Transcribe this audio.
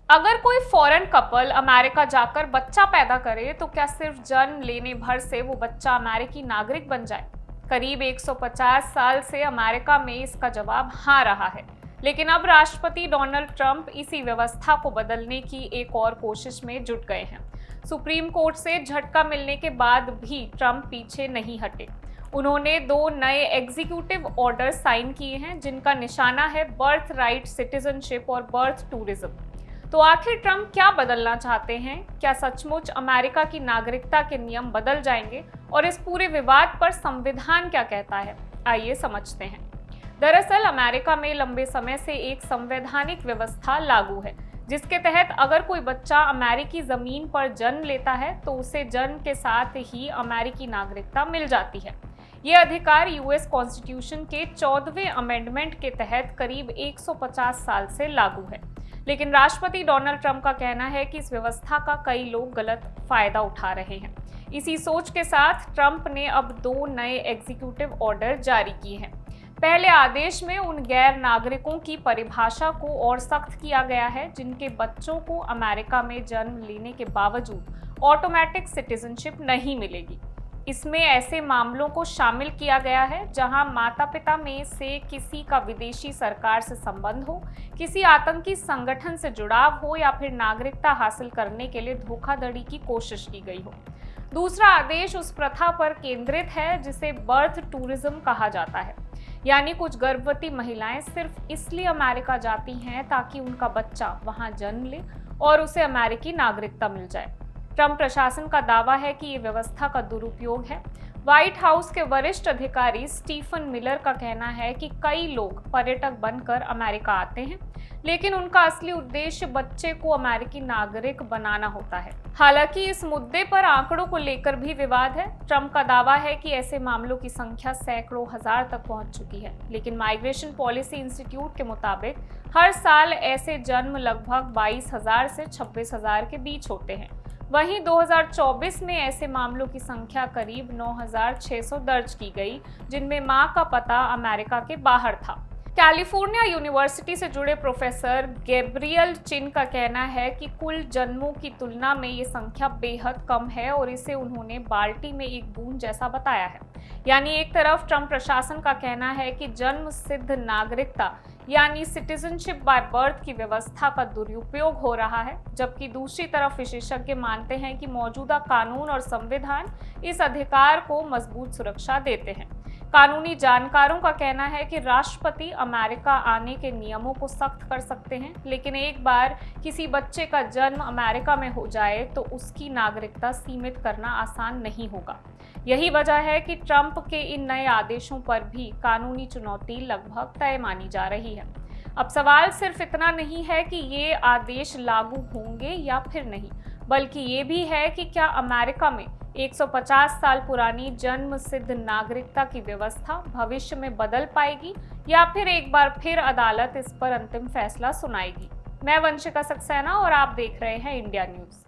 अगर कोई foreign couple America जाकर बच्चा पैदा करे तो क्या सिर्फ जन्म लेने भर से वो बच्चा अमेरिकी नागरिक बन जाए? करीब 150 साल से अमेरिका में इसका जवाब हाँ रहा है। लेकिन अब राष्ट्रपति डोनाल्ड ट्रंप इसी व्यवस्था को बदलने की एक और कोशिश में जुट गए हैं। सुप्रीम कोर्ट से झटका मिलने के बाद भी ट्रंप पीछे नहीं हटे। उन्होंने 2 नए एग्जीक्यूटिव ऑर्डर साइन किए हैं जिनका निशाना है बर्थ राइट सिटीजनशिप और बर्थ टूरिज्म। तो आखिर ट्रंप क्या बदलना चाहते हैं? क्या सचमुच अमेरिका की नागरिकता के नियम बदल जाएंगे? और इस पूरे विवाद पर संविधान क्या कहता है? आइए समझते हैं। दरअसल अमेरिका में लंबे समय से एक संवैधानिक व्यवस्था लागू है जिसके तहत अगर कोई बच्चा अमेरिकी जमीन पर जन्म लेता है तो उसे जन्म के साथ ही अमेरिकी नागरिकता मिल जाती है। ये अधिकार यूएस कॉन्स्टिट्यूशन के 14वें अमेंडमेंट के तहत करीब 150 साल से लागू है। लेकिन राष्ट्रपति डोनाल्ड ट्रंप का कहना है कि इस व्यवस्था का कई लोग गलत फायदा उठा रहे हैं। इसी सोच के साथ ट्रंप ने अब 2 नए एग्जीक्यूटिव ऑर्डर जारी किए हैं। पहले आदेश में उन गैर नागरिकों की परिभाषा को और सख्त किया गया है जिनके बच्चों को अमेरिका में जन्म लेने के बावजूद ऑटोमेटिक सिटीजनशिप नहीं मिलेगी। इसमें ऐसे मामलों को शामिल किया गया है जहां माता-पिता में से किसी का विदेशी सरकार से संबंध हो, किसी आतंकी संगठन से जुड़ाव हो या फिर नागरिकता हासिल करने के लिए धोखाधड़ी की कोशिश की गई हो। दूसरा आदेश उस प्रथा पर केंद्रित है जिसे बर्थ टूरिज्म कहा जाता है, यानी कुछ गर्भवती महिलाएं सिर्फ इसलिए अमेरिका जाती हैं ताकि उनका बच्चा वहां जन्म ले और उसे अमेरिकी नागरिकता मिल जाए। ट्रंप प्रशासन का दावा है कि ये व्यवस्था का दुरुपयोग है। व्हाइट हाउस के वरिष्ठ अधिकारी स्टीफन मिलर का कहना है कि कई लोग पर्यटक बनकर अमेरिका आते हैं, लेकिन उनका असली उद्देश्य बच्चे को अमेरिकी नागरिक बनाना होता है। हालांकि इस मुद्दे पर आंकड़ों को लेकर भी विवाद है। ट्रंप का दावा है कि ऐसे मामलों की संख्या सैकड़ों हजार तक पहुंच चुकी है, लेकिन माइग्रेशन पॉलिसी इंस्टीट्यूट के मुताबिक हर साल ऐसे जन्म लगभग 22,000 से 26,000 के बीच होते हैं। वहीं 2024 में ऐसे मामलों की संख्या करीब 9,600 दर्ज की गई, जिनमें मां का पता अमेरिका के बाहर था। कैलिफोर्निया यूनिवर्सिटी से जुड़े प्रोफेसर गैब्रियल चिन का कहना है कि कुल जन्मों की तुलना में ये संख्या बेहद कम है और इसे उन्होंने बाल्टी में एक बूंद जैसा बताया है। यानी एक तरफ ट्रंप प्रशासन का कहना है कि जन्म सिद्ध नागरिकता यानी सिटीजनशिप बाय बर्थ की व्यवस्था का दुरुपयोग हो रहा है, जबकि दूसरी तरफ विशेषज्ञ मानते हैं कि मौजूदा कानून और संविधान इस अधिकार को मजबूत सुरक्षा देते हैं। कानूनी जानकारों का कहना है कि राष्ट्रपति अमेरिका आने के नियमों को सख्त कर सकते हैं, लेकिन एक बार किसी बच्चे का जन्म अमेरिका में हो जाए तो उसकी नागरिकता सीमित करना आसान नहीं होगा। यही वजह है कि ट्रंप के इन नए आदेशों पर भी कानूनी चुनौती लगभग तय मानी जा रही है। अब सवाल सिर्फ इतना नहीं है कि ये आदेश लागू होंगे या फिर नहीं, बल्कि ये भी है कि क्या अमेरिका में 150 साल पुरानी जन्म सिद्ध नागरिकता की व्यवस्था भविष्य में बदल पाएगी या फिर एक बार फिर अदालत इस पर अंतिम फैसला सुनाएगी। मैं वंशिका सक्सेना और आप देख रहे हैं इंडिया न्यूज़।